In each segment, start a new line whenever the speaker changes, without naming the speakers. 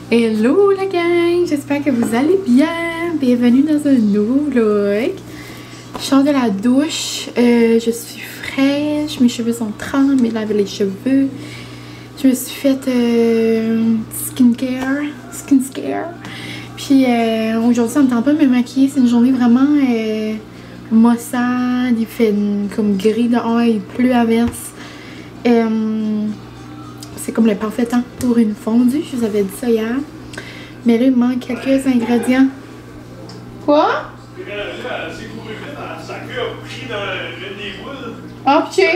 Hello la gang, j'espère que vous allez bien. Bienvenue dans un nouveau vlog. Je sors de la douche, je suis fraîche, mes cheveux sont trempés, mais laver les cheveux. Je me suis fait skincare. Puis aujourd'hui ça me tente pas de me maquiller, c'est une journée vraiment maussade, il fait comme gris dehors, il pleut à verse. C'est comme le parfait temps pour une fondue, je vous avais dit ça hier. Mais là, il manque quelques ingrédients. Quoi? Ah, pied!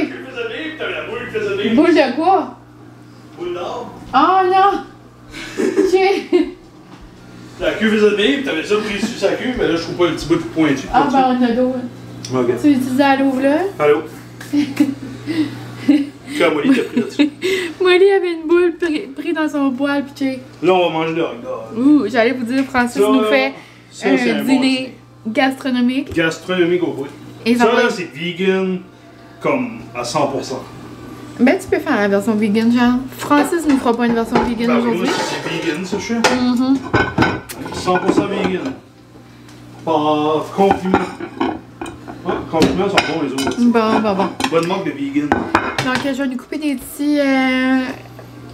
Boule de quoi?
Boule d'or?
Oh non! Pied!
La queue faisait bien, pis t'avais ça pris sur sa queue, mais là, je trouve pas le petit bout de pointu.
Ah, ben on a d'eau.
Ok.
Tu utilises à l'ouvre là?
Allô? Tu as Molly qui a pris là-dessus.
Molly avait une boule pris dans son poil, pis
Là, on va manger le hot dog.
ouh, j'allais vous dire, Francis nous fait un dîner gastronomique.
Gastronomique au bout.
Et
ça,
va
là,
être...
c'est vegan comme à 100%.
Ben, tu peux faire la version vegan, genre. Francis nous fera pas une version vegan
Ben,
aujourd'hui.
moi, c'est vegan, ça, je fais. 100%
100%
vegan. Par compliment. Ouais, compliments sont bons, les autres.
Bon.
Bonne marque de vegan.
Donc, je vais nous couper des petits...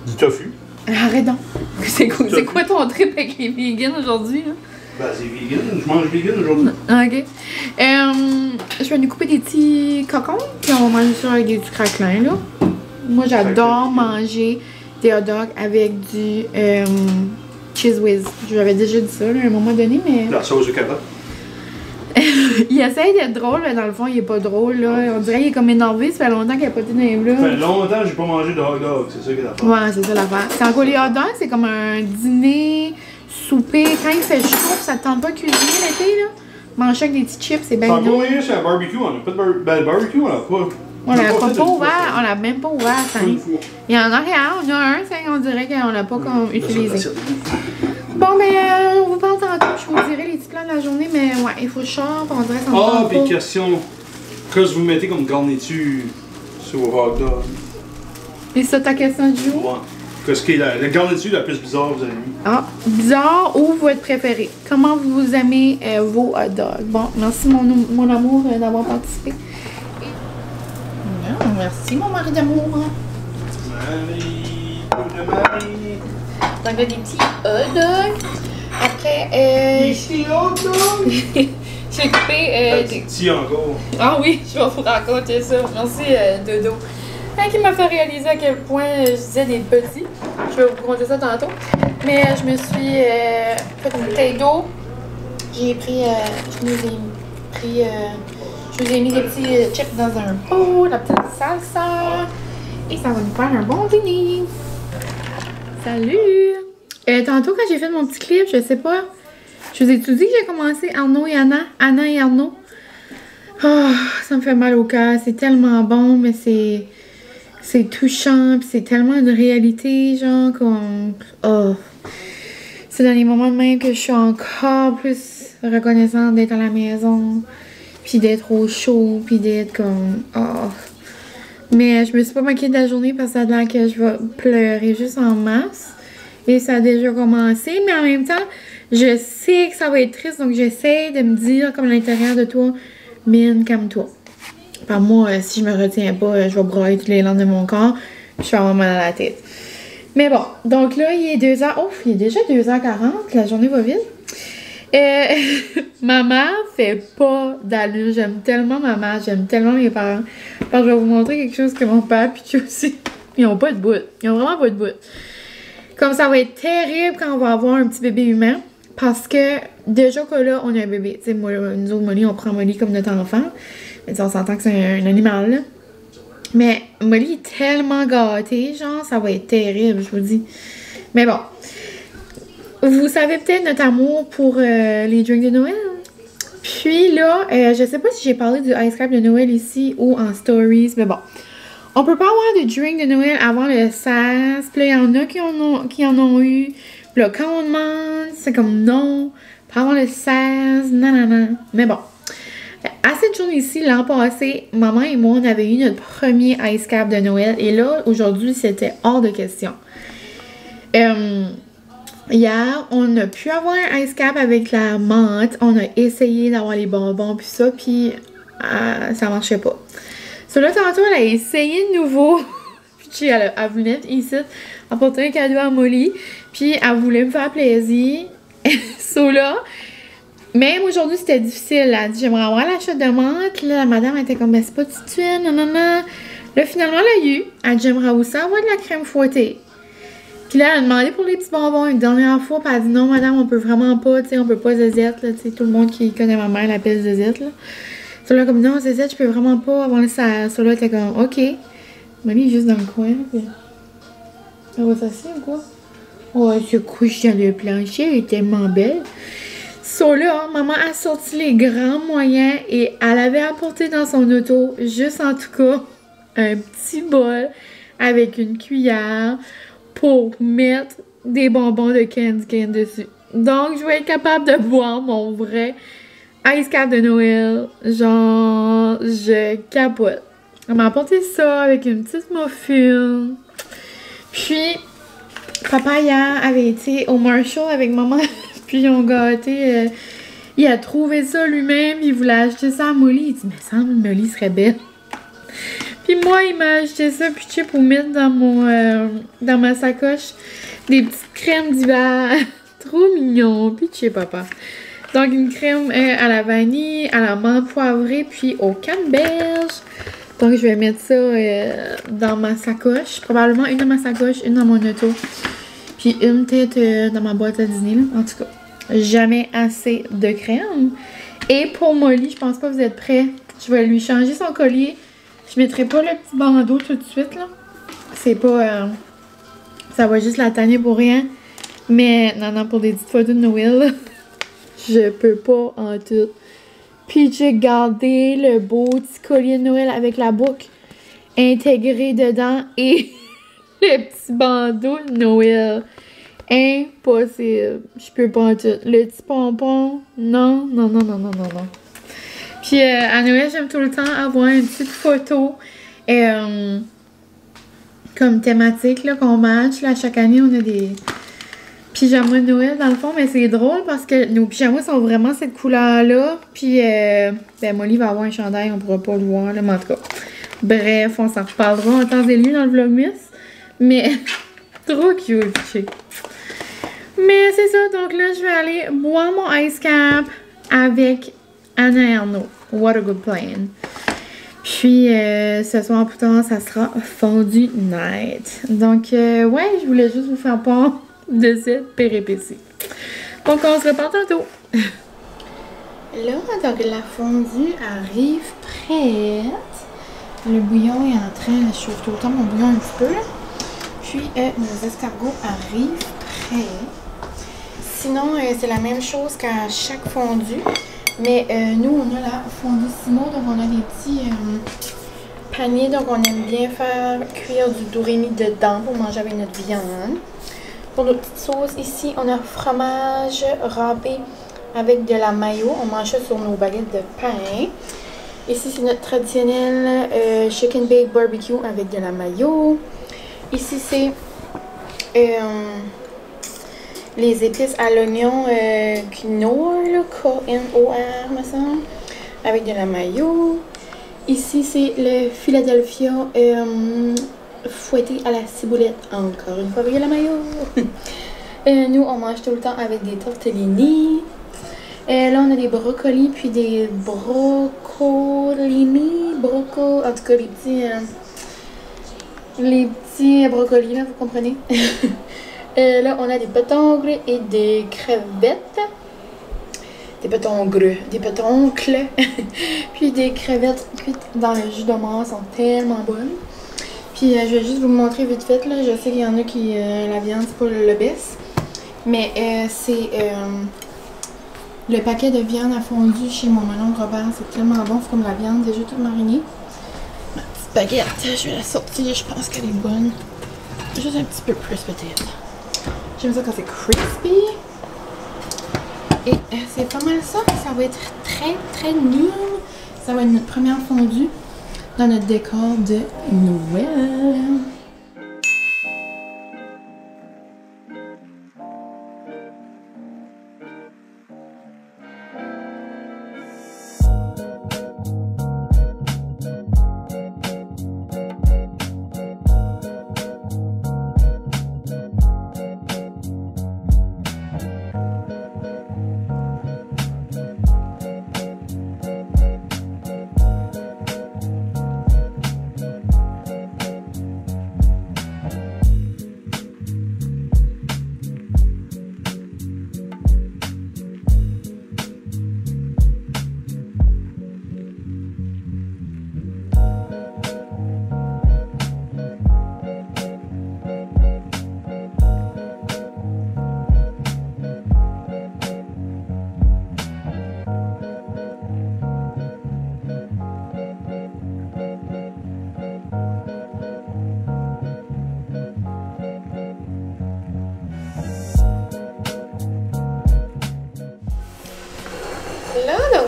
Du tofu.
Arrête donc. C'est quoi ton trip avec les vegans aujourd'hui, là?
Ben, c'est vegan. Je mange vegan aujourd'hui.
Ok. Je vais nous couper des petits cocons, puis on va manger ça avec des petits craquelins, là. Moi, j'adore manger des hot dogs avec du cheese whiz. Je vous avais déjà dit ça, là, à un moment donné, mais...
La sauce de carotte.
Il essaye d'être drôle, mais dans le fond, il est pas drôle, là. On dirait qu'il est comme énervé, ça fait longtemps qu'il a pas été dans les
Ça
blogs.
fait longtemps que j'ai pas mangé de hot dog, c'est ça qui est l'affaire.
Ouais, c'est ça l'affaire. C'est encore les hot dogs, c'est comme un dîner, souper. Quand il fait chaud, ça te tente pas de cuisiner l'été, là. Manger avec des petits chips, c'est bien
Sans
bon.
quoi, c'est un barbecue, on a pas de ben, le barbecue, on l'a pas.
On l'a pas ouvert, on l'a même pas ouvert, ça. Il y en a rien, on a un, on dirait qu'on l'a pas comme utilisé. Bon, ben, on vous parle tantôt, je vous dirai les petits plans de la journée, mais ouais, il faut chaud, on dirait que ça me
Ah,
tente
puis
pas.
question, qu'est-ce que vous mettez comme garniture sur vos hot dogs?
Et ça, ta question du jour?
Ouais. Qu'est-ce qui est la garniture la plus bizarre que vous avez mis?
Ah, bizarre ou votre préféré? Comment vous aimez vos hot dogs? Bon, merci mon amour d'avoir participé. Non, merci mon mari d'amour.
Marie.
Donc, il y a des petits hot dogs. Après,
Ici, hot dog!
j'ai coupé des...
Petit encore.
Ah oui, je vais vous raconter ça. Merci, Dodo. Qui m'a fait réaliser à quel point je disais des petits. Je vais vous raconter ça tantôt. Mais je me suis fait une bouteille d'eau. J'ai pris... je vous ai mis des petits chips dans un pot, la petite salsa. Et ça va nous faire un bon dîner. Salut! Tantôt, quand j'ai fait mon petit clip, je sais pas, je vous ai tout dit que j'ai commencé Arnaud et Anna et Arnaud. Oh, ça me fait mal au cœur. C'est tellement bon, mais c'est touchant, puis c'est tellement une réalité, genre, comme... Oh! C'est dans les moments de même que je suis encore plus reconnaissante d'être à la maison, puis d'être au chaud, puis d'être comme... Oh! Mais je me suis pas maquillée de la journée parce que ça a l'air que je vais pleurer juste en masse. Et ça a déjà commencé, mais en même temps, je sais que ça va être triste, donc j'essaie de me dire, comme à l'intérieur de toi, Mine, calme-toi. Par moi, si je me retiens pas, je vais broyer toutes les langues de mon corps, puis je vais avoir mal à la tête. Mais bon, donc là, il est 2h, ouf, il est déjà 2h40, la journée va vite. Maman fait pas d'allure, j'aime tellement maman, j'aime tellement mes parents. Alors, je vais vous montrer quelque chose que mon père puis tu aussi, ils ont pas de bout, ils ont vraiment pas de bout. Comme ça va être terrible quand on va avoir un petit bébé humain, parce que déjà que là, on a un bébé. Tu sais, nous autres, Molly, on prend Molly comme notre enfant. Mais on s'entend que c'est un animal, là. Mais Molly est tellement gâtée, genre, ça va être terrible, je vous dis. Mais bon. Vous savez peut-être notre amour pour les drinks de Noël. Puis là, je sais pas si j'ai parlé du ice cream de Noël ici ou en stories, mais bon. On peut pas avoir de drink de Noël avant le 16. Puis là, il y en a qui en ont eu. Puis là, quand on demande, c'est comme non. Pas avant le 16. Non. Mais bon. À cette journée-ci, l'an passé, maman et moi, on avait eu notre premier ice cap de Noël. Et là, aujourd'hui, c'était hors de question. Hier, on a pu avoir un ice cap avec la menthe. On a essayé d'avoir les bonbons puis ça, puis ça marchait pas. Là, tantôt, elle a essayé de nouveau. Puis elle voulait ici apporter un cadeau à Molly. Puis elle voulait me faire plaisir. Là, même aujourd'hui, c'était difficile. Elle a dit, j'aimerais avoir l'achat de menthe. Là, la madame était comme, ben c'est pas tout de suite, non, non, non. Là, finalement, elle a eu. Elle a dit, j'aimerais aussi avoir de la crème fouettée. Puis là, elle a demandé pour les petits bonbons une dernière fois. Puis elle a dit, non, madame, on peut vraiment pas, tu sais, on peut pas zézette, là. Tu sais, tout le monde qui connaît ma mère l'appelle zézette, là. Là, comme, non, zézette, je peux vraiment pas avoir ça. Là, était comme, ok. Molly est juste dans le coin, puis... Elle va s'asseoir ou quoi? Oh, elle se couche dans le plancher, elle est tellement belle. Là, maman a sorti les grands moyens et elle avait apporté dans son auto, juste en tout cas, un petit bol avec une cuillère pour mettre des bonbons de candy cane dessus. Donc, je vais être capable de boire mon vrai ice cap de Noël. Genre, je capote. Elle m'a apporté ça avec une petite muffin. Puis, papa hier avait été au Marshall avec maman. Puis ils ont gâté. Il a trouvé ça lui-même. Il voulait acheter ça à Molly. Il dit, mais semble Molly serait belle. Puis moi, il m'a acheté ça. Puis tu sais, pour mettre dans dans ma sacoche des petites crèmes d'hiver. Trop mignon. Puis tu sais, papa. Donc une crème à la vanille, à la menthe poivrée, puis au canneberge. Donc je vais mettre ça dans ma sacoche. Probablement une dans ma sacoche, une dans mon auto. Puis une tête dans ma boîte à dîner, là. En tout cas, jamais assez de crème. Et pour Molly, je pense pas que vous êtes prêts. Je vais lui changer son collier. Je mettrai pas le petit bandeau tout de suite, là. C'est pas... ça va juste la tanner pour rien. Mais, non, pour des petites photos de Noël, là, je peux pas en tout. Puis j'ai gardé le beau petit collier de Noël avec la boucle intégrée dedans et le petit bandeau de Noël. Impossible. Je peux pas en tout. Le petit pompon, non, non, non, non, non, non, non. Puis à Noël, j'aime tout le temps avoir une petite photo comme thématique là, qu'on match. Là, chaque année, on a des pyjamas de Noël dans le fond, mais c'est drôle parce que nos pyjamas sont vraiment cette couleur-là. Puis, ben Molly va avoir un chandail, on pourra pas le voir, là, mais en tout cas. Bref, on s'en reparlera en temps et lieu dans le vlogmas. Mais, trop cute, tu sais. Mais c'est ça, donc là, je vais aller boire mon ice cap avec Anna et Arnaud. What a good plan. Puis, ce soir plus tard, ça sera fondue night. Donc, ouais, je voulais juste vous faire part de cette péripétie. Donc, on se reparle tantôt. Là, donc, la fondue arrive prête. Le bouillon est en train de chauffer autant mon bouillon un petit peu. Là. Puis, nos escargots arrivent prêts. Sinon, c'est la même chose qu'à chaque fondue. Mais nous, on a la fondue Simo, donc on a des petits paniers. Donc, on aime bien faire cuire du dourimi dedans pour manger avec notre viande. Pour nos petites sauces, ici, on a fromage râpé avec de la mayo. On mange ça sur nos baguettes de pain. Ici, c'est notre traditionnel chicken bake barbecue avec de la mayo. Ici, c'est les épices à l'oignon Knorr, K-N-O-R, me semble, avec de la mayo. Ici, c'est le Philadelphia fouetté à la ciboulette, encore une fois avec de la mayo. Nous, on mange tout le temps avec des tortellini. Là, on a des brocolis, puis des broccolini, en tout cas, les petits brocolis, là, vous comprenez? Là, on a des pétongles et des crevettes. Des pétongles. Puis des crevettes cuites dans le jus de mort sont tellement bonnes. Puis je vais juste vous montrer vite fait. Là. Je sais qu'il y en a qui... la viande, c'est pas le best. Mais c'est... le paquet de viande à fondue chez mon oncle Robert. C'est tellement bon. C'est comme la viande déjà toute marinée. Ma petite baguette, je vais la sortir. Je pense qu'elle est bonne. Juste un petit peu plus peut-être. J'aime ça quand c'est crispy. Et c'est pas mal ça. Ça va être très très nul. Ça va être notre première fondue dans notre décor de Noël.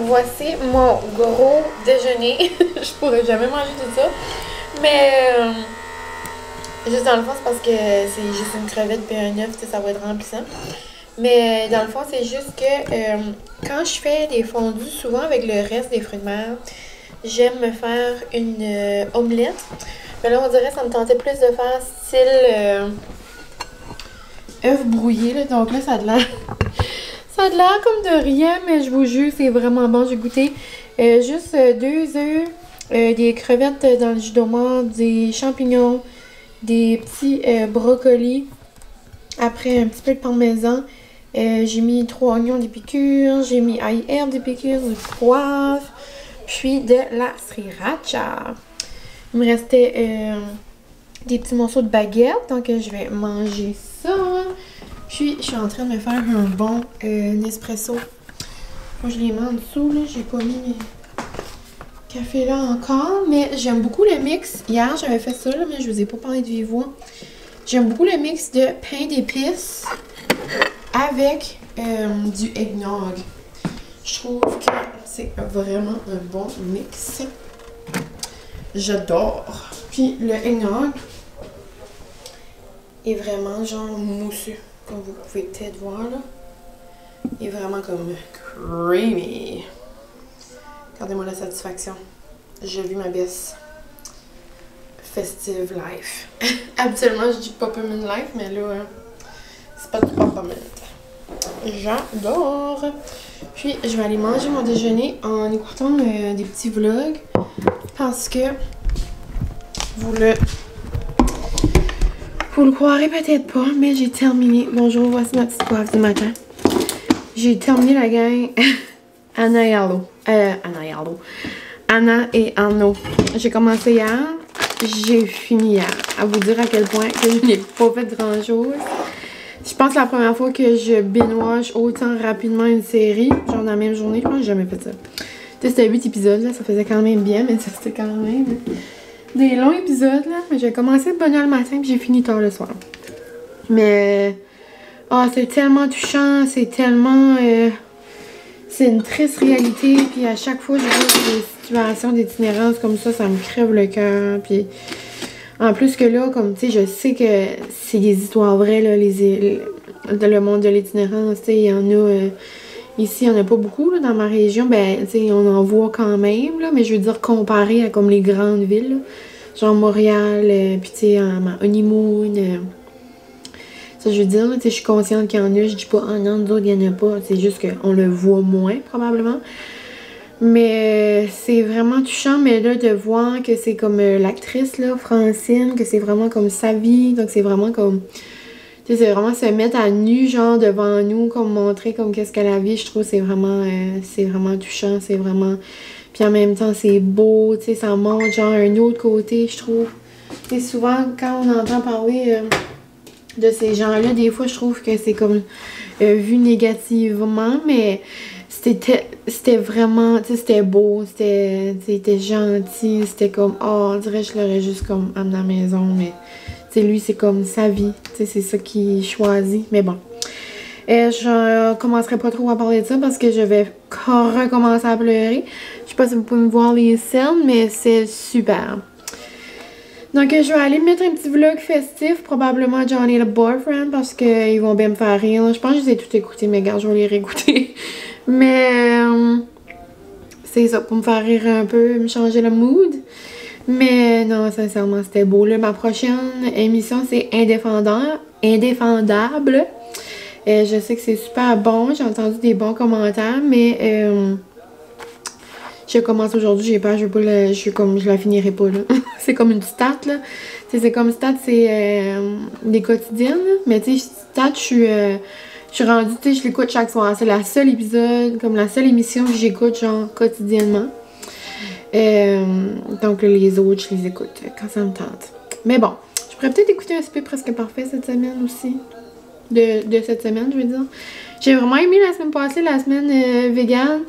voici mon gros déjeuner. Je pourrais jamais manger tout ça. Mais juste dans le fond, c'est parce que c'est juste une crevette et un œuf, ça va être remplissant. Mais dans le fond, c'est juste que quand je fais des fondus, souvent avec le reste des fruits de mer, j'aime me faire une omelette. Mais là, on dirait que ça me tentait plus de faire style œuf brouillé. Là. Donc là, ça a de l'air ça a de l'air comme de rien, mais je vous jure, c'est vraiment bon. J'ai goûté juste 2 œufs, des crevettes dans le jus d'oignon, des champignons, des petits brocolis. Après, un petit peu de parmesan. J'ai mis 3 oignons d'épicure, j'ai mis ail herbe d'épicure, du poivre, puis de la sriracha. Il me restait des petits morceaux de baguette, donc je vais manger ça. Puis je suis en train de me faire un bon Nespresso. Moi, je les mets en dessous, là. J'ai pas mis mes cafés là encore, mais j'aime beaucoup le mix. Hier, j'avais fait ça, là, mais je vous ai pas parlé de vive voix. J'aime beaucoup le mix de pain d'épices avec du eggnog. Je trouve que c'est vraiment un bon mix. J'adore. Puis le eggnog est vraiment genre mousseux, comme vous pouvez peut-être voir là. Il est vraiment comme creamy. Regardez-moi la satisfaction. J'ai vu ma best festive life. Habituellement, je dis peppermint life, mais là, c'est pas du peppermint. J'adore! Puis, je vais aller manger mon déjeuner en écoutant des petits vlogs parce que vous le croirez peut-être pas, mais j'ai terminé. Bonjour, voici ma petite coiffe du matin. J'ai terminé la gang Anna et Arlo. Anna et Arnaud. J'ai commencé hier, j'ai fini hier. À vous dire à quel point que je n'ai pas fait grand chose. Je pense que c'est la première fois que je binge-watch autant rapidement une série, genre dans la même journée. Je pense que j'ai jamais fait ça. C'était 8 épisodes, là, ça faisait quand même bien, mais ça c'était quand même des longs épisodes, là. Mais j'ai commencé de bonne heure le matin puis j'ai fini tard le soir. Mais c'est tellement touchant, c'est tellement c'est une triste réalité, puis à chaque fois je vois des situations d'itinérance comme ça me crève le cœur, puis en plus que là, comme tu sais, je sais que c'est des histoires vraies, là, le monde de l'itinérance, tu sais, il y en a ici, il n'y en a pas beaucoup, là, dans ma région, ben, tu sais, on en voit quand même, là, mais je veux dire, comparé à comme les grandes villes, là, genre Montréal, puis tu sais, à Honeymoon, ça, je veux dire, je suis consciente qu'il y en a, je dis pas, oh non, nous autres, il n'y en a pas, c'est juste qu'on le voit moins, probablement. Mais c'est vraiment touchant, mais là, de voir que c'est comme l'actrice, là, Francine, que c'est vraiment comme sa vie, donc c'est vraiment comme, tu sais, c'est vraiment se mettre à nu, genre, devant nous, comme montrer comme qu'est-ce qu'elle a vu, je trouve c'est vraiment touchant, c'est vraiment, puis en même temps, c'est beau, tu sais, ça montre, genre, un autre côté, je trouve. Tu sais, souvent, quand on entend parler de ces gens-là, des fois, je trouve que c'est comme vu négativement, mais c'était vraiment, tu sais, c'était beau, c'était gentil, c'était comme, on dirait que je l'aurais juste comme amené à la maison, mais, tu sais, lui, c'est comme sa vie, tu sais, c'est ça qu'il choisit, mais bon. Je commencerai pas trop à parler de ça parce que je vais recommencer à pleurer. Je sais pas si vous pouvez me voir les scènes, mais c'est super. Donc, je vais aller mettre un petit vlog festif, probablement Johnny the Boyfriend, parce qu'ils vont bien me faire rire. Je pense que je les ai tout écoutés, mais gars, je vais les réécouter. Mais, c'est ça, pour me faire rire un peu, me changer le mood. Mais, non, sincèrement, c'était beau. Là, ma prochaine émission, c'est Indéfendable. Je sais que c'est super bon, j'ai entendu des bons commentaires, mais... je commence aujourd'hui, j'ai peur, je la finirai pas, là. C'est comme une stat, là. C'est comme stat, c'est des quotidiennes, là. Mais tu sais, stat, je suis rendue, tu sais, je l'écoute chaque soir. C'est la seule épisode, comme la seule émission que j'écoute, genre, quotidiennement. Donc, les autres, je les écoute quand ça me tente. Mais bon, je pourrais peut-être écouter un SP presque parfait cette semaine aussi. De cette semaine, je veux dire. J'ai vraiment aimé la semaine passée, la semaine vegan.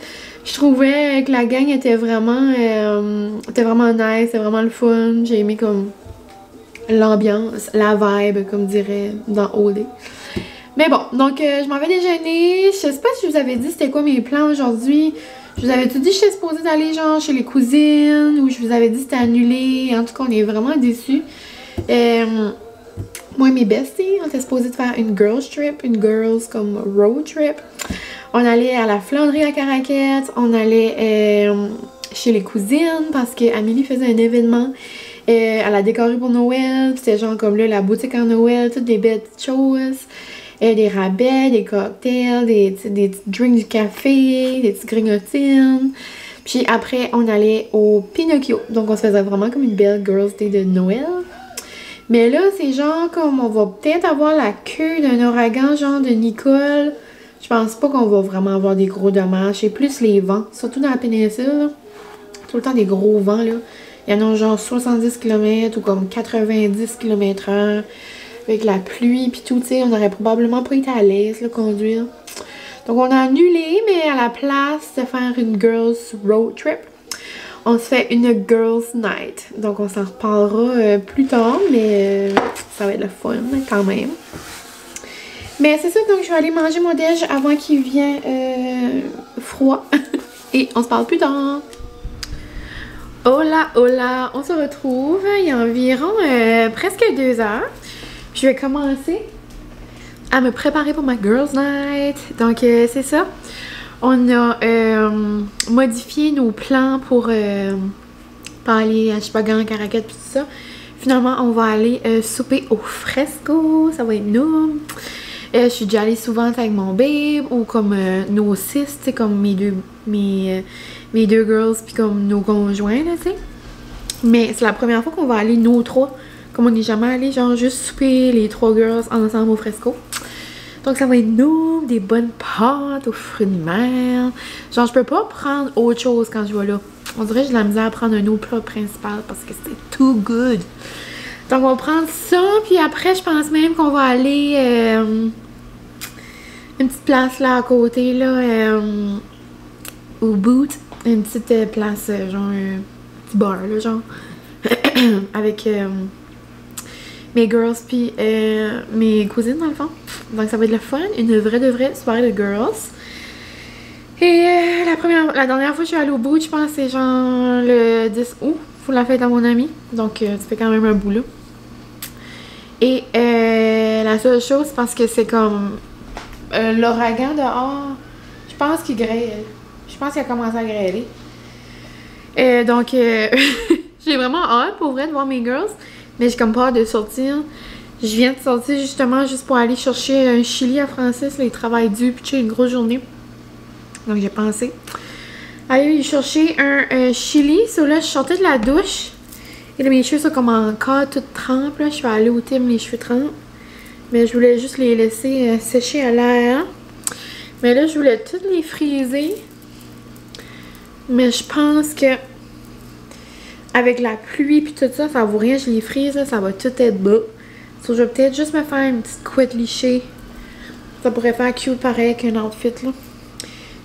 Je trouvais que la gang était vraiment nice, c'était vraiment le fun. J'ai aimé comme l'ambiance, la vibe, comme dirait dans OD. Mais bon, donc je m'en vais déjeuner. Je sais pas si je vous avais dit c'était quoi mes plans aujourd'hui. Je vous avais tout dit que j'étais supposée d'aller genre chez les cousines ou je vous avais dit que c'était annulé. En tout cas, on est vraiment déçus. Moi et mes besties, on était supposés de faire une girls trip, une girls comme road trip. On allait à la Flandrie à Caraquette, on allait chez les cousines parce qu'Amélie faisait un événement. Elle a décoré pour Noël, c'était genre comme là la boutique en Noël, toutes des belles petites choses. Des rabais, des cocktails, des petits drinks du café, des petites grignotines. Puis après, on allait au Pinocchio. Donc on se faisait vraiment comme une belle girls day de Noël. Mais là, c'est genre comme on va peut-être avoir la queue d'un ouragan genre de Nicole. Je pense pas qu'on va vraiment avoir des gros dommages. C'est plus les vents, surtout dans la péninsule. Là. Tout le temps des gros vents là. Il y en a genre 70 km ou comme 90 km/h. Avec la pluie puis tout, tu sais, on aurait probablement pas été à l'aise, là, conduire. Donc on a annulé, mais à la place de faire une girls road trip, on se fait une girls night. Donc on s'en reparlera plus tard, mais ça va être le fun quand même. Mais c'est ça, donc je vais aller manger mon déj avant qu'il vienne froid. Et on se parle plus tard. Hola, hola, on se retrouve. Il y a environ presque 2 heures. Je vais commencer à me préparer pour ma girls night. Donc c'est ça. On a modifié nos plans pour pas aller à Chupagan, Caraquette tout ça. Finalement, on va aller souper au Fresco. Ça va être nous. Je suis déjà allée souvent avec mon babe ou comme nos 6, tu sais, comme mes deux girls puis comme nos conjoints, là, tu sais. Mais c'est la première fois qu'on va aller nous 3. Comme on n'est jamais allé, genre juste souper les 3 girls ensemble au Fresco. Donc ça va être nous, des bonnes pâtes aux fruits de mer. Genre je peux pas prendre autre chose quand je vais là. On dirait que j'ai de la misère à prendre un autre plat principal parce que c'est too good. Donc on va prendre ça, puis après je pense même qu'on va aller une petite place là à côté là, au Boot. Une petite place, genre un petit bar là, genre. Avec mes girls puis mes cousines dans le fond. Donc ça va être le fun, une vraie de vraie soirée de girls. Et la dernière fois que je suis allée au bout, je pense que c'est genre le 10 août pour la fête à mon ami. Donc ça fait quand même un bout là. Et la seule chose, parce que c'est comme l'ouragan dehors, je pense qu'il grêle. Je pense qu'il a commencé à grêler. Donc j'ai vraiment hâte pour vrai de voir mes girls. Mais j'ai comme peur de sortir. Je viens de sortir justement juste pour aller chercher un chili à Francis. Là, il travaille dur, puis j'ai une grosse journée. Donc j'ai pensé aller chercher un chili. So là, je sortais de la douche. Et là, mes cheveux sont comme encore toutes trempes. Là. Je vais aller au Tim, les cheveux trempes. Mais je voulais juste les laisser sécher à l'air. Mais là, je voulais toutes les friser. Mais je pense que avec la pluie puis tout ça, ça vaut rien, je les frise, là, ça va tout être bas. So, je vais peut-être juste me faire une petite couette lichée. Ça pourrait faire cute pareil qu'un outfit, là.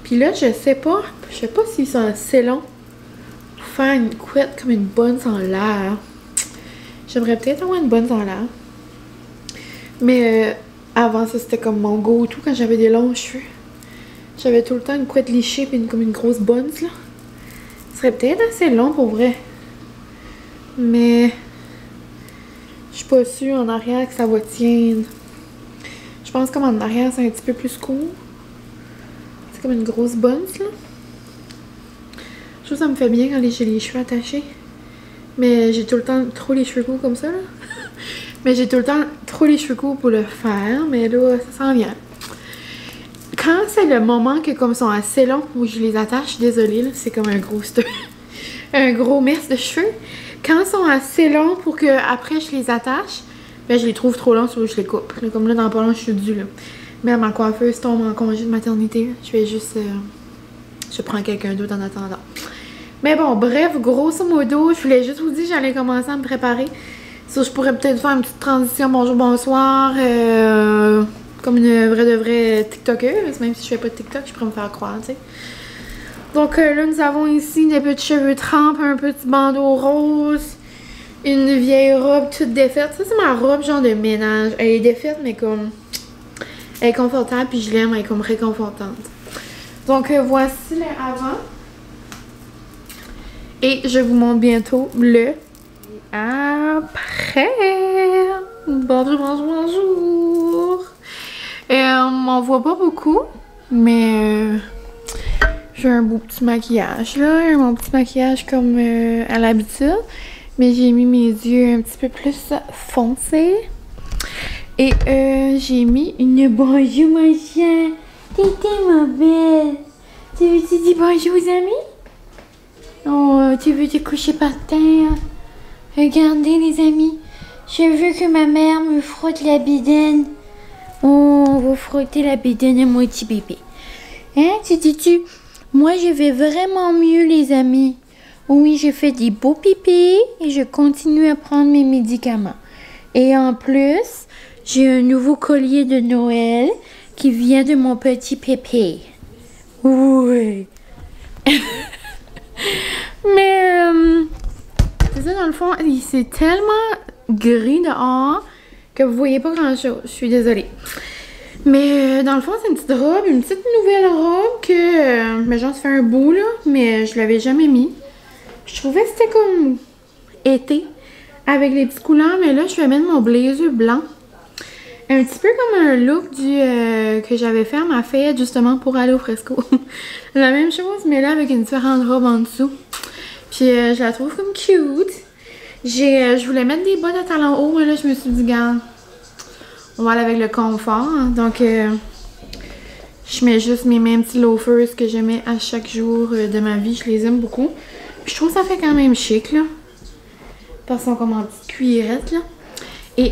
Puis là, je sais pas s'ils sont assez longs pour faire une couette comme une bonne sans l'air. J'aimerais peut-être avoir une bonne sans l'air. Mais avant ça, c'était comme mon go-to quand j'avais des longs cheveux. J'avais tout le temps une couette lichée puis comme une grosse bonne, là. Ce serait peut-être assez long pour vrai. Mais je suis pas sûre en arrière que ça va tenir. Je pense comme en arrière c'est un petit peu plus court. C'est comme une grosse bonne là. Je trouve que ça me fait bien quand j'ai les cheveux attachés. Mais j'ai tout le temps trop les cheveux courts comme ça là. Mais j'ai tout le temps trop les cheveux courts pour le faire. Mais là, ça s'en vient. Quand c'est le moment que comme ils sont assez longs où je les attache, je suis désolée là, c'est comme un gros un gros mess de cheveux. Quand ils sont assez longs pour que après je les attache, ben je les trouve trop longs, soit je les coupe. Là, comme là dans pas long, je suis due là. Mais ma coiffeuse tombe en congé de maternité. Là. Je vais juste je prends quelqu'un d'autre en attendant. Mais bon, bref, grosso modo, je voulais juste vous dire que j'allais commencer à me préparer. So, je pourrais peut-être faire une petite transition bonjour, bonsoir. Comme une vraie de vraie TikTokeuse. Même si je fais pas de TikTok, je pourrais me faire croire, tu sais. Donc là, nous avons ici des petits cheveux trempes, un petit bandeau rose, une vieille robe toute défaite. Ça, c'est ma robe genre de ménage. Elle est défaite, mais comme... Elle est confortable, puis je l'aime, elle est comme réconfortante. Donc voici le avant. Et je vous montre bientôt le après. Bonjour, bonjour, bonjour. On voit pas beaucoup, mais j'ai un beau petit maquillage là, mon petit maquillage comme à l'habitude. Mais j'ai mis mes yeux un petit peu plus foncés. Et j'ai mis une bonjour ma chien. T'étais ma belle. Tu veux-tu dire bonjour aux amis? Oh, tu veux te coucher par terre? Regardez les amis. Je veux que ma mère me frotte la bidaine. Oh, on va frotter la bidaine à mon petit bébé. Hein, tu dis-tu? Moi, je vais vraiment mieux les amis. Oui, je fais des beaux pipis et je continue à prendre mes médicaments. Et en plus, j'ai un nouveau collier de Noël qui vient de mon petit pépé. Oui. Mais, c'est ça dans le fond, c'est tellement gris dehors que vous voyez pas grand chose. Je suis désolée. Mais dans le fond, c'est une petite robe, une petite nouvelle robe que, mais genre, ça fait un bout là, mais je l'avais jamais mis. Je trouvais que c'était comme été avec les petites couleurs, mais là, je vais mettre mon blazer blanc. Un petit peu comme un look que j'avais fait à ma fête justement pour aller au fresco. La même chose, mais là avec une différente robe en dessous. Puis je la trouve comme cute. Je voulais mettre des bottes à talons hauts, mais là je me suis dit, regarde, on va aller avec le confort. Hein. Donc je mets juste mes mêmes petits loafers que je mets à chaque jour de ma vie. Je les aime beaucoup. Puis je trouve que ça fait quand même chic là. Parce qu'ils sont comme en petite cuillerette là. Et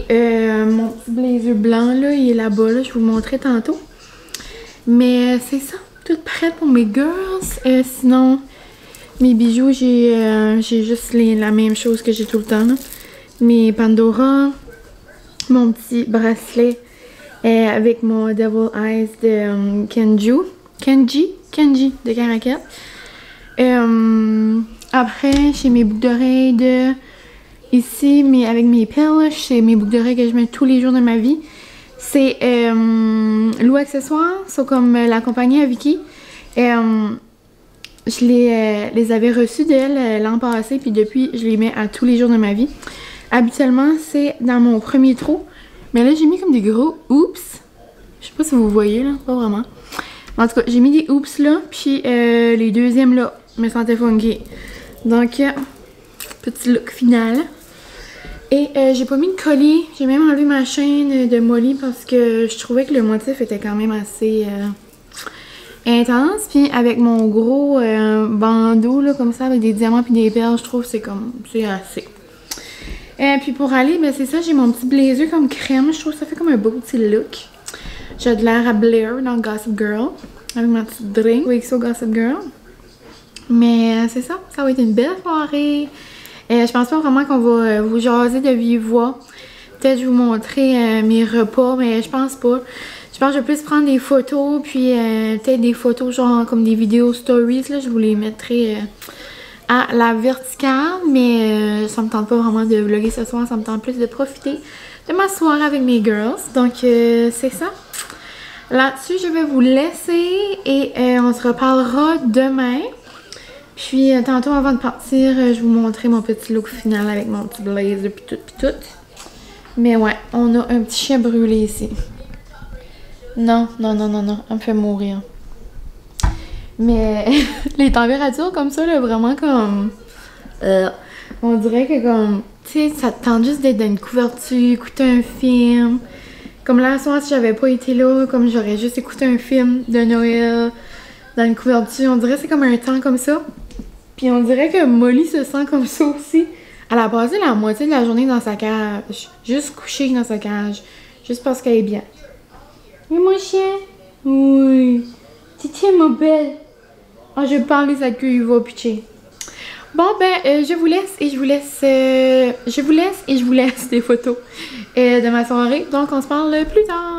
mon petit blazer blanc, là, il est là-bas, là, je vous le montrerai tantôt. Mais c'est ça, toute prête pour mes girls. Sinon, mes bijoux, j'ai juste la même chose que j'ai tout le temps. Là. Mes Pandora, mon petit bracelet avec mon Devil Eyes de Kenji de Caracat. Après, j'ai mes boucles d'oreilles de... Ici, avec mes perles, c'est mes boucles d'oreilles que je mets tous les jours de ma vie. C'est Lou Accessoires, c'est comme la compagnie à Vicky. Je les avais reçus d'elle l'an passé, puis depuis, je les mets à tous les jours de ma vie. Habituellement, c'est dans mon premier trou. Mais là, j'ai mis comme des gros oups. Je sais pas si vous voyez, là, pas vraiment. En tout cas, j'ai mis des oups là, puis les deuxièmes là, me sentaient funky. Donc, petit look final. Et j'ai pas mis de collier. J'ai même enlevé ma chaîne de Molly parce que je trouvais que le motif était quand même assez intense. Puis avec mon gros bandeau là comme ça avec des diamants puis des perles, je trouve que c'est assez. Et puis pour aller, ben c'est ça, j'ai mon petit blazer comme crème. Je trouve que ça fait comme un beau petit look. J'ai de l'air à Blair dans Gossip Girl. Avec ma petite drink XO Gossip Girl. Mais c'est ça, ça va être une belle soirée. Je pense pas vraiment qu'on va vous jaser de vive voix. Peut-être je vais vous montrer mes repas, mais je pense pas. Je pense que je vais plus prendre des photos, puis peut-être des photos genre comme des vidéos stories. Là, je vous les mettrai à la verticale, mais ça me tente pas vraiment de vlogger ce soir. Ça me tente plus de profiter de ma soirée avec mes girls. Donc c'est ça. Là-dessus, je vais vous laisser et on se reparlera demain. Puis tantôt avant de partir, je vais vous montrer mon petit look final avec mon petit blazer puis tout. Mais ouais, on a un petit chien brûlé ici. Non, elle me fait mourir. Mais les températures comme ça, là, vraiment comme... on dirait que comme... Tu sais, ça te tente juste d'être dans une couverture, écouter un film. Comme là, ce soir, si j'avais pas été là, comme j'aurais juste écouté un film de Noël dans une couverture. On dirait que c'est comme un temps comme ça. Puis on dirait que Molly se sent comme ça aussi. Elle a passé la moitié de la journée dans sa cage. Juste couchée dans sa cage. Juste parce qu'elle est bien. Oui, mon chien? Oui. Titi, ma belle. Oh, je vais parler sa queue, il va pitcher. Bon, ben, je vous laisse et je vous laisse des photos de ma soirée. Donc, on se parle plus tard.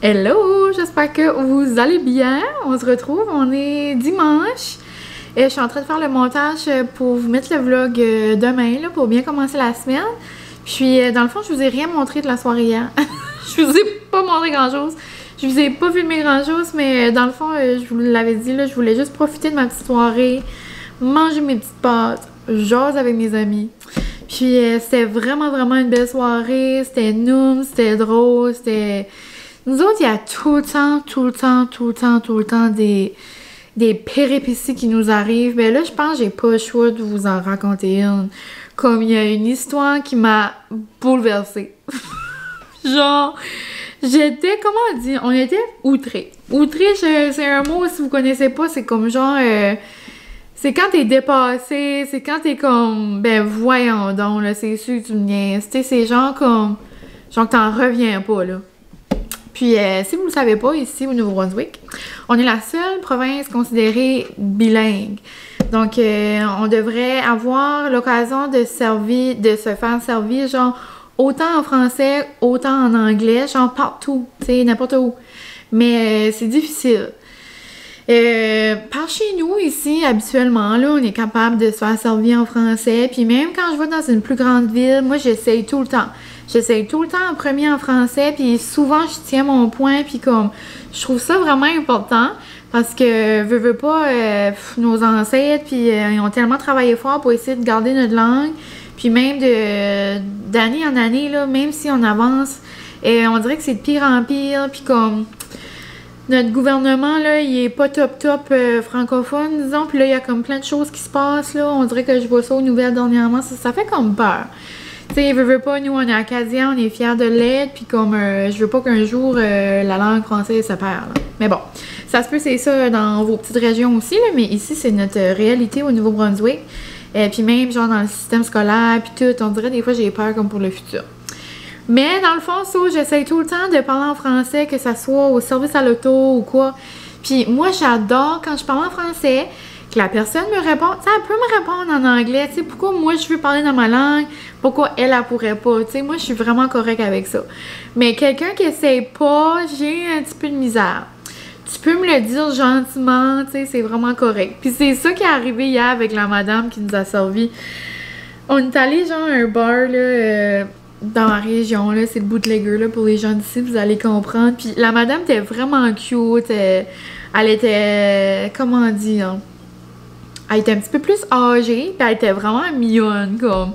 Hello, j'espère que vous allez bien. On se retrouve, on est dimanche. Et je suis en train de faire le montage pour vous mettre le vlog demain, là, pour bien commencer la semaine. Puis, dans le fond, je vous ai rien montré de la soirée hier. Je vous ai pas montré grand-chose. Je vous ai pas filmé grand-chose, mais dans le fond, je vous l'avais dit, là, je voulais juste profiter de ma petite soirée, manger mes petites pâtes, jaser avec mes amis. Puis, c'était vraiment une belle soirée. C'était noum, c'était drôle, c'était... Nous autres, il y a tout le temps des péripéties qui nous arrivent. Mais là, je pense que j'ai pas le choix de vous en raconter une. Comme il y a une histoire qui m'a bouleversée. Genre, j'étais, comment dire, on était outrés. Outrés, c'est un mot, si vous connaissez pas, c'est comme genre... c'est quand t'es dépassé, c'est quand t'es comme... Ben, voyons donc, là, c'est sûr que tu me niaises. Tu sais, c'est genre comme... Genre que t'en reviens pas, là. Puis, si vous ne le savez pas, ici au Nouveau-Brunswick, on est la seule province considérée bilingue. Donc, on devrait avoir l'occasion de se faire servir, genre, autant en français, autant en anglais, genre partout, tu sais, n'importe où. Mais c'est difficile. Par chez nous, ici, habituellement, là, on est capable de se faire servir en français. Puis même quand je vais dans une plus grande ville, moi, j'essaye tout le temps. J'essaye tout le temps en premier en français, puis souvent, je tiens mon point, puis comme, je trouve ça vraiment important, parce que, veux pas, nos ancêtres, puis ils ont tellement travaillé fort pour essayer de garder notre langue, puis même d'année en année, là, même si on avance, on dirait que c'est de pire en pire, puis comme... Notre gouvernement, là, il est pas top francophone, disons. Puis là, il y a comme plein de choses qui se passent, là. On dirait que je vois ça aux nouvelles dernièrement. Ça fait comme peur. Tu sais, veux pas, nous, on est acadiens, on est fiers de l'être. Puis comme, je veux pas qu'un jour, la langue française se perd, là. Mais bon, ça se peut, c'est ça dans vos petites régions aussi, là. Mais ici, c'est notre réalité au Nouveau-Brunswick. Puis même, genre, dans le système scolaire, puis tout, on dirait des fois, j'ai peur comme pour le futur. Mais dans le fond, ça, j'essaye tout le temps de parler en français, que ça soit au service à l'auto ou quoi. Puis moi, j'adore quand je parle en français, que la personne me répond. Tu sais, elle peut me répondre en anglais. Tu sais, pourquoi moi, je veux parler dans ma langue, pourquoi elle pourrait pas. Tu sais, moi, je suis vraiment correcte avec ça. Mais quelqu'un qui essaye pas, j'ai un petit peu de misère. Tu peux me le dire gentiment, tu sais, c'est vraiment correct. Puis c'est ça qui est arrivé hier avec la madame qui nous a servi. On est allé, genre, à un bar, là... dans ma région, là, c'est le bootlegger, là, pour les gens d'ici, vous allez comprendre. Puis la madame était vraiment cute, elle était, comment dire, elle était un petit peu plus âgée, puis elle était vraiment mignonne, comme,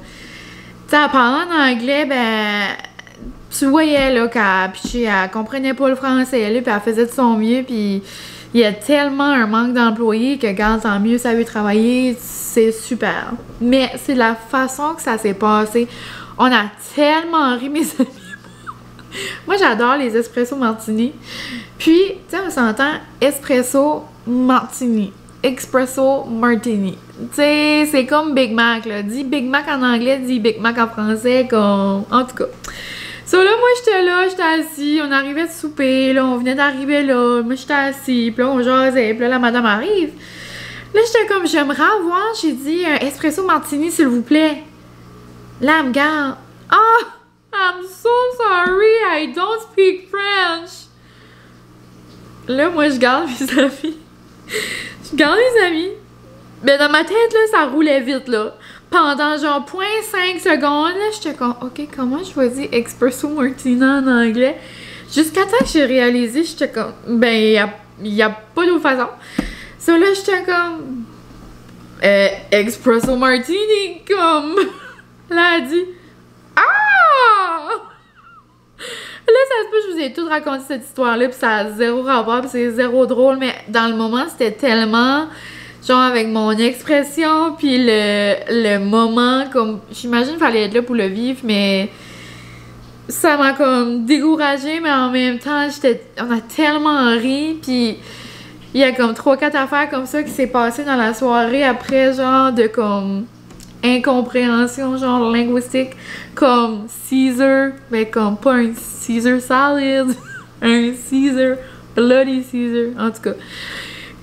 tu sais, en parlant en anglais, ben, tu voyais, là, qu'elle comprenait pas le français, là, puis elle faisait de son mieux, puis il y a tellement un manque d'employés que, regarde, tant mieux, ça veut travailler, c'est super. Mais c'est la façon que ça s'est passé. On a tellement ri, mes amis. Moi, j'adore les espresso martini. Puis, tu sais, on s'entend espresso martini. Espresso martini. Tu sais, c'est comme Big Mac, là. Dis Big Mac en anglais, dis Big Mac en français, comme... En tout cas. So là, moi, j'étais assis. On arrivait de souper, là. On venait d'arriver là. Moi, j'étais assis. Puis là, on jasait. Puis là, la madame arrive. Là, j'étais comme, j'aimerais avoir, j'ai dit, un espresso martini, s'il vous plaît. Là, elle me regarde. Oh, I'm so sorry, I don't speak French. Là, moi, je garde mes amis. Je garde mes amis. Mais dans ma tête, là, ça roulait vite, là. Pendant genre 0.5 secondes, là, j'étais comme, OK, comment je vais dire espresso martini en anglais? Jusqu'à temps que j'ai réalisé, j'étais comme, ben, il y a pas d'autre façon. So là, j'étais comme, espresso martini, comme... Là, elle dit « Ah! » Là, ça se peut que je vous ai tout raconté cette histoire-là, puis ça a zéro rapport, puis c'est zéro drôle, mais dans le moment, c'était tellement, genre, avec mon expression, puis le moment, comme, j'imagine qu'il fallait être là pour le vivre, mais ça m'a comme découragée, mais en même temps, on a tellement ri, puis il y a comme 3-4 affaires comme ça qui s'est passé dans la soirée après, genre, de comme... incompréhension genre linguistique comme Caesar, mais comme pas un Caesar salad, un Caesar, bloody Caesar, en tout cas.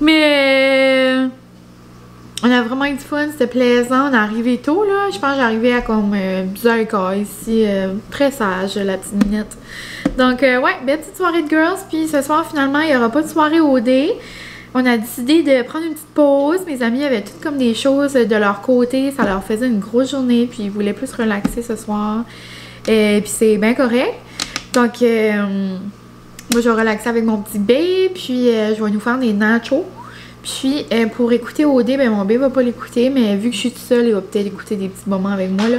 Mais on a vraiment eu du fun, c'était plaisant, on est arrivé tôt là, je pense que j'arrivais à comme 10h15 ici, très sage la petite minette. Donc, ouais, belle petite soirée de girls. Puis ce soir, finalement, il n'y aura pas de soirée OD. On a décidé de prendre une petite pause. Mes amis avaient toutes comme des choses de leur côté. Ça leur faisait une grosse journée. Puis ils voulaient plus relaxer ce soir. Puis c'est bien correct. Donc, moi, je vais relaxer avec mon petit babe. Puis je vais nous faire des nachos. Puis pour écouter OD, ben mon babe va pas l'écouter. Mais vu que je suis toute seule, il va peut-être écouter des petits moments avec moi, là.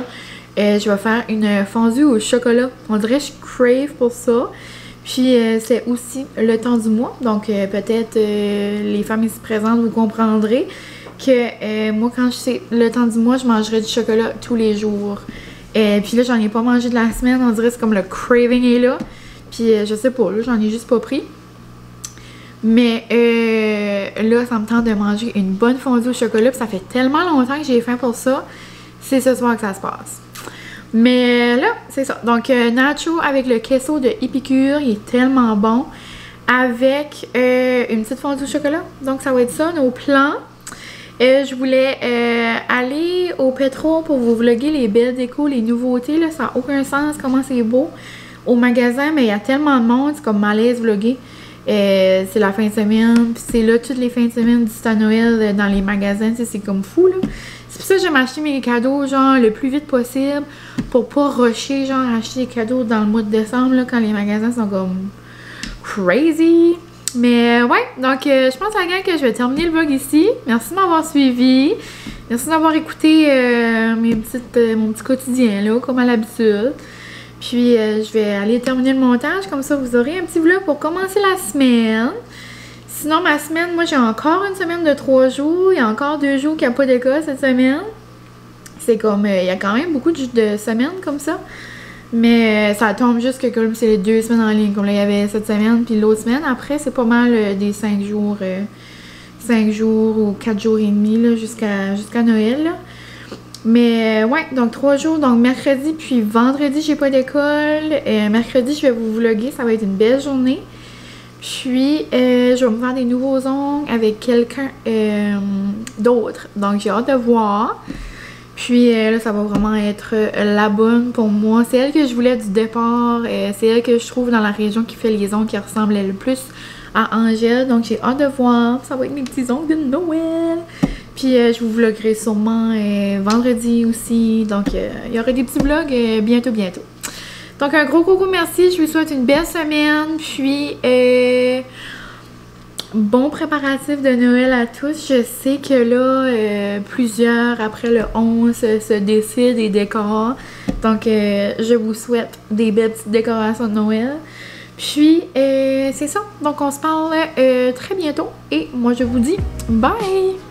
Je vais faire une fondue au chocolat. On dirait que je crave pour ça. Puis c'est aussi le temps du mois. Donc peut-être les femmes ici présentes, vous comprendrez que moi, quand c'est le temps du mois, je mangerai du chocolat tous les jours. Puis là, j'en ai pas mangé de la semaine. On dirait que c'est comme le craving est là. Puis je sais pas, là, j'en ai juste pas pris. Mais là, ça me tente de manger une bonne fondue au chocolat. Puis ça fait tellement longtemps que j'ai faim pour ça. C'est ce soir que ça se passe. Mais là, c'est ça. Donc, nacho avec le queso de Épicure. Il est tellement bon. Avec une petite fondue au chocolat. Donc, ça va être ça, nos plans. Je voulais aller au Petro pour vous vlogger les belles décos, les nouveautés. Là, ça n'a aucun sens comment c'est beau au magasin. Mais il y a tellement de monde. C'est comme malaise vlogger. C'est la fin de semaine. Puis c'est là, toutes les fins de semaine du temps à Noël dans les magasins. C'est comme fou, là. C'est pour ça que j'aime acheter mes cadeaux, genre, le plus vite possible. Pour pas rusher, genre, acheter des cadeaux dans le mois de décembre, là, quand les magasins sont comme crazy. Mais ouais, donc je pense à la gang que je vais terminer le vlog ici. Merci de m'avoir suivi. Merci d'avoir écouté mon petit quotidien, là, comme à l'habitude. Puis je vais aller terminer le montage, comme ça vous aurez un petit vlog pour commencer la semaine. Sinon, ma semaine, moi, j'ai encore une semaine de 3 jours. Il y a encore 2 jours qu'il n'y a pas d'école cette semaine. C'est comme, il y a quand même beaucoup de semaines comme ça. Mais ça tombe juste que comme c'est les 2 semaines en ligne. Comme là, il y avait cette semaine, puis l'autre semaine. Après, c'est pas mal des 5 jours. 5 jours ou 4 jours et demi, là, jusqu'à Noël, là. Mais ouais, donc 3 jours. Donc mercredi, puis vendredi, j'ai pas d'école. Mercredi, je vais vous vlogger. Ça va être une belle journée. Puis, je vais me faire des nouveaux ongles avec quelqu'un d'autre. Donc, j'ai hâte de voir. Puis, là, ça va vraiment être la bonne pour moi. C'est elle que je voulais du départ. C'est elle que je trouve dans la région qui fait les ongles qui ressemblent le plus à Angèle. Donc, j'ai hâte de voir. Ça va être mes petits ongles de Noël. Puis, je vous vloggerai sûrement vendredi aussi. Donc, il y aura des petits vlogs bientôt. Donc, un gros merci. Je vous souhaite une belle semaine. Puis, bon préparatif de Noël à tous. Je sais que là, plusieurs, après le 11, se décident et décorent. Donc, je vous souhaite des belles petites décorations de Noël. Puis, c'est ça. Donc, on se parle très bientôt. Et moi, je vous dis bye!